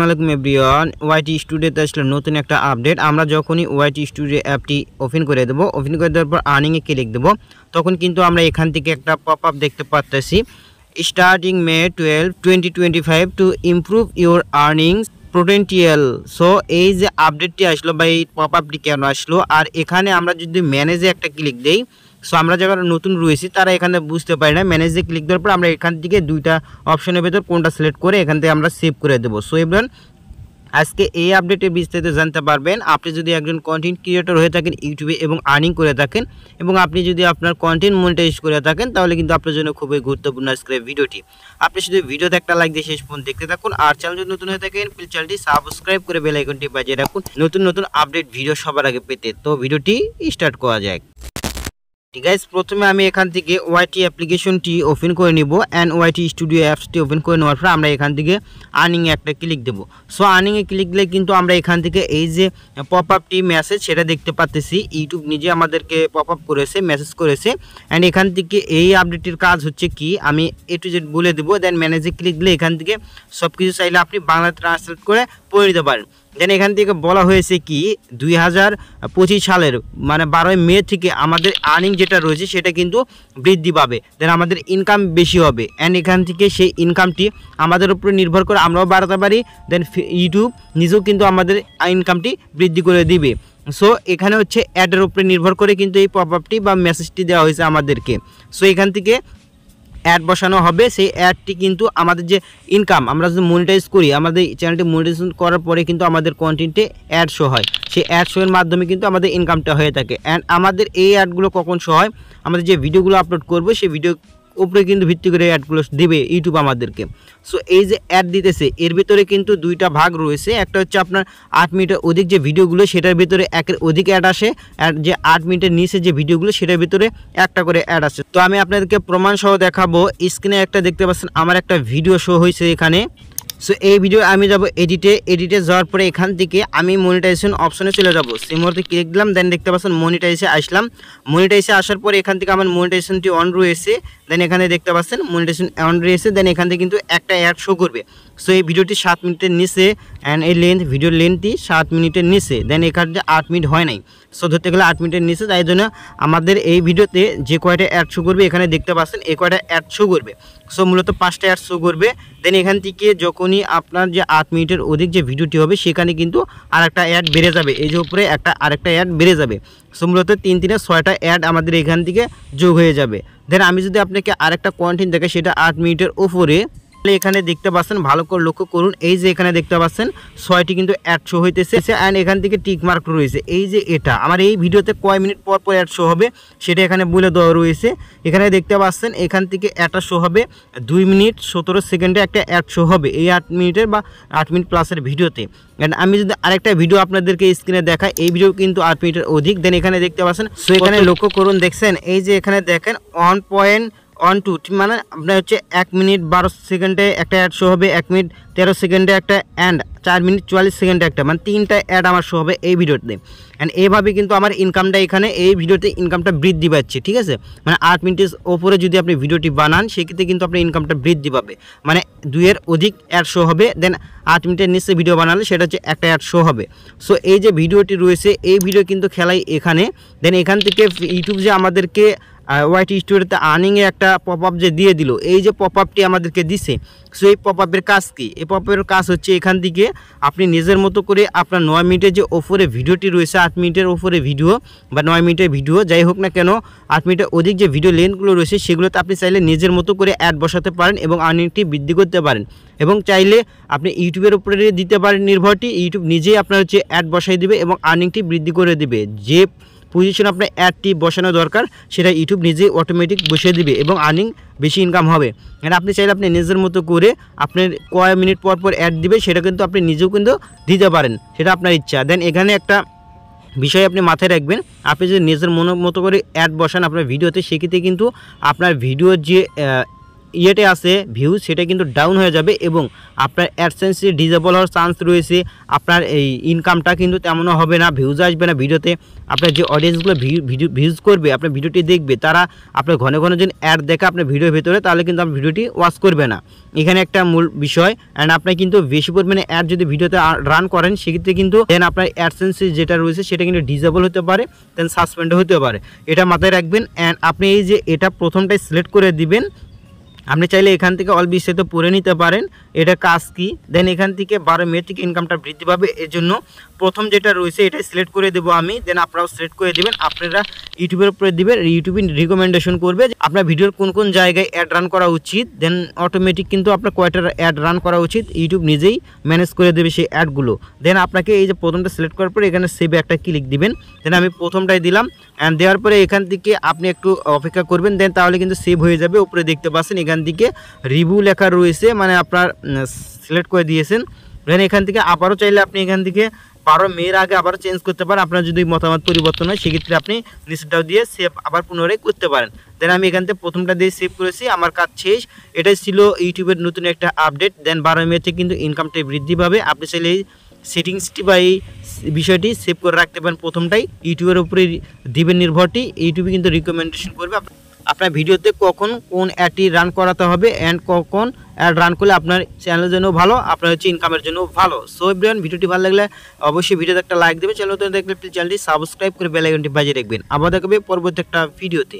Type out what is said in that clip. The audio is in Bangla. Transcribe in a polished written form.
আসসালামু আলাইকুম এভরিওয়ান। ওয়াইটি স্টুডিওতে আসলে নতুন একটা আপডেট। আমরা যখনই ওয়াইটি স্টুডিও অ্যাপটি ওপেন করে দেব, ওপেন করে দেওয়ার পর আর্নিংয়ে ক্লিক দেব, তখন কিন্তু আমরা এখান থেকে একটা পপ আপ দেখতে পাচ্ছি, starting May 12, 2025 to improve your earnings potential. So এই যে আপডেটটি আসলো বা এই পপ আপটি কেন আসলো, আর এখানে আমরা যদি ম্যানেজে একটা ক্লিক দেই, সো আমরা যারা নতুন রয়েছি তারা এখানে বুঝতে পারি না। ম্যানেজে ক্লিক দেওয়ার পর আমরা এখান থেকে দুইটা অপশনের ভেতর কোনটা সিলেক্ট করে এখান থেকে আমরা সেভ করে দেবো। সো এবার আজকে এই আপডেটে বিস্তারিত জানতে পারবেন। আপনি যদি একজন কন্টেন্ট ক্রিয়েটর হয়ে থাকেন ইউটিউবে এবং আর্নিং করে থাকেন, এবং আপনি যদি আপনার কন্টেন্ট মনিটাইজ করে থাকেন, তাহলে কিন্তু আপনার জন্য খুবই গুরুত্বপূর্ণ আজকের ভিডিওটি। আপনি শুধু ভিডিওতে একটা লাইক দিয়ে শেষ পর্যন্ত দেখতে থাকুন, আর চ্যানেল যদি নতুন হয়ে থাকেন প্লিজ চ্যানেলটি সাবস্ক্রাইব করে বেল আইকনটি বাজিয়ে রাখুন নতুন নতুন আপডেট ভিডিও সবার আগে পেতে। তো ভিডিওটি স্টার্ট করা যায়। ঠিক আছে, প্রথমে আমি এখান থেকে ওয়াইটি অ্যাপ্লিকেশনটি ওপেন করে নিব অ্যান্ড ওয়াইটি স্টুডিও অ্যাপসটি ওপেন করে নেওয়ার পর আমরা এখান থেকে আর্নিংয়ে একটা ক্লিক দেবো। সো আর্নিংয়ে ক্লিক দিলে কিন্তু আমরা এখান থেকে এই যে পপ আপটি মেসেজ সেটা দেখতে পাচ্ছি। ইউটিউব নিজে আমাদেরকে পপ আপ করেছে, মেসেজ করেছে, অ্যান্ড এখান থেকে এই আপডেটটির কাজ হচ্ছে কি আমি A to Z বলে দেবো। দেন ম্যানেজে ক্লিক দিলে এখান থেকে সব কিছু চাইলে আপনি বাংলা ট্রান্সলেট করে পড়ে দিতে পারেন। দেন এখান থেকে বলা হয়েছে কি 2025 সালের মানে 12 মে থেকে আমাদের আর্নিং যেটা রয়েছে সেটা কিন্তু বৃদ্ধি পাবে। দেন আমাদের ইনকাম বেশি হবে, অ্যান্ড এখান থেকে সেই ইনকামটি আমাদের উপরে নির্ভর করে আমরাও বাড়াতে পারি। দেন ইউটিউব নিজেও কিন্তু আমাদের ইনকামটি বৃদ্ধি করে দিবে। সো এখানে হচ্ছে অ্যাডের উপরে নির্ভর করে কিন্তু এই পপ আপটি বা মেসেজটি দেওয়া হয়েছে আমাদেরকে। সো এখান থেকে অ্যাড বসানো হবে, সেই অ্যাডটি কিন্তু আমাদের যে ইনকাম আমরা যদি মনিটাইজ করি, আমাদের চ্যানেলটি মনিটাইজেশন করার পরে কিন্তু আমাদের কন্টেন্টে অ্যাড শো হয়, সেই অ্যাড শো এর মাধ্যমে কিন্তু আমাদের ইনকামটা হয়ে থাকে। অ্যান্ড আমাদের এই অ্যাডগুলো কখন শো হয়, আমাদের যে ভিডিওগুলো আপলোড করবো সেই ভিডিও উপরে কিন্তু ভিত্তি করে অ্যাডগুলো দিবে ইউটিউব আমাদেরকে। সো এই যে অ্যাড দিতেছে এর ভিতরে কিন্তু দুইটা ভাগ রয়েছে। একটা হচ্ছে আপনার 8 মিনিটের অধিক যে ভিডিওগুলো সেটার ভিতরে একের অধিক অ্যাড আসে, আর যে 8 মিনিটের নিচে যে ভিডিওগুলো সেটার ভিতরে একটা করে অ্যাড আসে। তো আমি আপনাদেরকে প্রমাণ সহ দেখাবো। স্ক্রিনে একটা দেখতে পাচ্ছেন আমার একটা ভিডিও শো হয়েছে এখানে। সো এই ভিডিও আমি যাব এডিটে যাওয়ার পরে এখান থেকে আমি মনিটাইজেশন অপশনে চলে যাব। সেই মুহূর্তে ক্লিক দিলাম, দেন দেখতে পাচ্ছেন মনিটাইজে আসলাম। মনিটাইজে আসার পরে এখান থেকে আমার মনিটাইজেশনটি অন রয়েছে। দেন এখানে দেখতে পাচ্ছেন মনিটাইজেশন অন রয়েছে। দেন এখান থেকে কিন্তু একটা অ্যাড শো করবে। সো এই ভিডিওটি 7 মিনিটের নিচে, অ্যান্ড এই ভিডিওর লেন্থটি 7 মিনিটের নিচে। দেন এখানে 8 মিনিট হয় নাই, সো ধরতে গেলে 8 মিনিটের নিচে। তাই জন্য আমাদের এই ভিডিওতে যে কয়টা অ্যাড শো করবে এখানে দেখতে পাচ্ছেন এই কয়টা অ্যাড শো করবে। সো মূলত 5টা অ্যাড শো করবে। দেন এখান থেকে যখনই আপনার যে 8 মিনিটের অধিক যে ভিডিওটি হবে সেখানে কিন্তু আরেকটা অ্যাড বেড়ে যাবে, এই যে উপরে আরেকটা অ্যাড বেড়ে যাবে। সো মূলত 3-6টা অ্যাড আমাদের এখান থেকে যোগ হয়ে যাবে। দেন আমি যদি আপনাকে আরেকটা কন্টেন্ট দেখাই সেটা 8 মিনিটের উপরে, এখানে দেখতে পাচ্ছেন ভালো করে লক্ষ্য করুন, এই যে এখানে দেখতে পাচ্ছেন 6টি কিন্তু অ্যাড শো হইতেছে, অ্যান্ড এখান থেকে টিক মার্ক রয়েছে। এই যে এটা আমার এই ভিডিওতে কয় মিনিট পর পর অ্যাড শো হবে সেটা এখানে বলে দেওয়া রয়েছে। এখানে দেখতে পাচ্ছেন এখান থেকে একটা শো হবে 2 মিনিট 17 সেকেন্ডে একটা অ্যাড শো হবে এই 8 মিনিটের বা 8 মিনিট প্লাসের ভিডিওতে। অ্যান্ড আমি যদি আরেকটা ভিডিও আপনাদেরকে স্ক্রিনে দেখাই, এই ভিডিও কিন্তু 8 মিনিটের অধিক। দেন এখানে দেখতে পাচ্ছেন, সো এখানে লক্ষ্য করুন, দেখছেন এই যে এখানে দেখেন 1.12 মানে আপনার হচ্ছে 1 মিনিট 12 সেকেন্ডে একটা অ্যাড শো হবে, 1 মিনিট 13 সেকেন্ডে একটা, অ্যান্ড 4 মিনিট 44 সেকেন্ডে একটা, মানে 3টা অ্যাড আমার শো হবে এই ভিডিওতে। অ্যান্ড এইভাবে কিন্তু আমার ইনকামটা এখানে এই ভিডিওতে ইনকামটা বৃদ্ধি পাচ্ছে। ঠিক আছে, মানে 8 মিনিটের ওপরে যদি আপনি ভিডিওটি বানান সেক্ষেত্রে কিন্তু আপনার ইনকামটা বৃদ্ধি পাবে, মানে 2-এর অধিক অ্যাড শো হবে। দেন 8 মিনিটের নিচে ভিডিও বানালে সেটা হচ্ছে একটা অ্যাড শো হবে। সো এই যে ভিডিওটি রয়েছে এই ভিডিও কিন্তু খেলাই এখানে। দেন এখান থেকে ইউটিউব যে আমাদেরকে ওয়াইটি স্টুডিওতে আর্নিংয়ে একটা পপ আপ যে দিয়ে দিল, এই যে পপ আপটি আমাদেরকে দিছে, সো এই পপ আপের কাজ কি? এই পপ আপের কাজ হচ্ছে এখান থেকে আপনি নিজের মতো করে আপনার 9 মিনিটের যে ওপরে ভিডিওটি রয়েছে, 8 মিনিটের ওপরে ভিডিও বা 9 মিনিটের ভিডিও যাই হোক না কেন, 8 মিনিটের অধিক যে ভিডিও লেন্থগুলো রয়েছে সেগুলোতে আপনি চাইলে নিজের মতো করে অ্যাড বসাতে পারেন এবং আর্নিংটি বৃদ্ধি করতে পারেন। এবং চাইলে আপনি ইউটিউবের উপরে দিতে পারেন নির্ভরটি, ইউটিউব নিজেই আপনার হচ্ছে অ্যাড বসাই দিবে এবং আর্নিংটি বৃদ্ধি করে দিবে। যে পজিশন আপনার অ্যাডটি বসানো দরকার সেটা ইউটিউব নিজেই অটোমেটিক বসিয়ে দিবে এবং আর্নিং বেশি ইনকাম হবে। আর আপনি চাইলে আপনি নিজের মতো করে আপনার কয় মিনিট পর পর অ্যাড দিবে সেটা কিন্তু আপনি নিজেও কিন্তু দিতে পারেন, সেটা আপনার ইচ্ছা। দেন এখানে একটা বিষয় আপনি মাথায় রাখবেন, আপনি যদি নিজের মতো করে অ্যাড বসান আপনার ভিডিওতে সেক্ষেত্রে কিন্তু আপনার ভিডিওর যে ইয়েতে আছে ভিউজ সেটা কিন্তু ডাউন হয়ে যাবে এবং আপনার অ্যাডসেন্স ডিসেবল হওয়ার চান্স রয়েছে। আপনার এই ইনকামটা কিন্তু তেমনও হবে না, ভিউজ আসবে না ভিডিওতে। আপনার যে অডিয়েন্সগুলো ভিউজ করবে আপনার ভিডিওটি দেখবে, তারা আপনার ঘন ঘন যদি অ্যাড দেখে আপনার ভিডিওর ভেতরে, তাহলে কিন্তু আপনার ভিডিওটি ওয়াচ করবে না। এখানে একটা মূল বিষয়। অ্যান্ড আপনি কিন্তু বেশি পরিমাণে অ্যাড যদি ভিডিওতে রান করেন সেক্ষেত্রে কিন্তু দেন আপনার অ্যাডসেন্স যেটা রয়েছে সেটা কিন্তু ডিসেবল হতে পারে, দেন সাসপেন্ড হতে পারে, এটা মাথায় রাখবেন। অ্যান্ড আপনি এই যে এটা প্রথমটাই সিলেক্ট করে দিবেন। আপনি চাইলে এখান থেকে অল বিস্তারিত পড়ে নিতে পারেন এটা কাজ কি। দেন এখান থেকে 12 মে থেকে ইনকামটা বৃদ্ধি পাবে, এর জন্য প্রথম যেটা রয়েছে এটা সিলেক্ট করে দেবো আমি। দেন আপনারাও সিলেক্ট করে দিবেন, আপনারা ইউটিউবের উপরে দিবেন, ইউটিউবে রিকমেন্ডেশন করবে আপনার ভিডিওর কোন কোন জায়গায় অ্যাড রান করা উচিত। দেন অটোমেটিক কিন্তু আপনার কয়টা অ্যাড রান করা উচিত ইউটিউব নিজেই ম্যানেজ করে দেবে সেই অ্যাডগুলো। দেন আপনাকে এই যে প্রথমটা সিলেক্ট করার পরে এখানে সেভে একটা ক্লিক দিবেন। দেন আমি প্রথমটাই দিলাম, অ্যান্ড দেওয়ার পরে এখান থেকে আপনি একটু অপেক্ষা করবেন, দেন তাহলে কিন্তু সেভ হয়ে যাবে। উপরে দেখতে পাচ্ছেন এখান থেকে রিভিউ লেখা রয়েছে, মানে আপনার সিলেক্ট করে দিয়েছেন। দেন এখান থেকে আবারও চাইলে আপনি এখান থেকে 12 মের আগে আবারও চেঞ্জ করতে পারেন। আপনার যদি মতামত পরিবর্তন হয় সেক্ষেত্রে আপনি নিচটাও দিয়ে সেভ আবার পুনরায় করতে পারেন। দেন আমি এখান থেকে প্রথমটা দিয়ে সেভ করেছি, আমার কাজ শেষ। এটাই ছিল ইউটিউবের নতুন একটা আপডেট। দেন 12 মে থেকে কিন্তু ইনকামটা বৃদ্ধি পাবে। আপনি চাইলে এই সেটিংসটি বা এই বিষয়টি সেভ করে রাখতে পারেন। প্রথমটাই ইউটিউবের উপরে দিবেন নির্ভরটি, ইউটিউবে কিন্তু রিকমেন্ডেশন করবে আপনার ভিডিওতে কখন কোন অ্যাডটি রান করাতে হবে অ্যান্ড কখন অ্যাড রান করলে আপনার চ্যানেলের জন্য ভালো, আপনার হচ্ছে ইনকামের জন্য ভালো। সো এভরিওয়ান, ভিডিওটি ভালো লাগলে অবশ্যই ভিডিওতে একটা লাইক দেবেন, চ্যানেলটি দেখলে চ্যানেলটি সাবস্ক্রাইব করে বেল আইকনটি বাজিয়ে রাখবেন। আবার দেখাবে পরবর্তী একটা ভিডিওতে।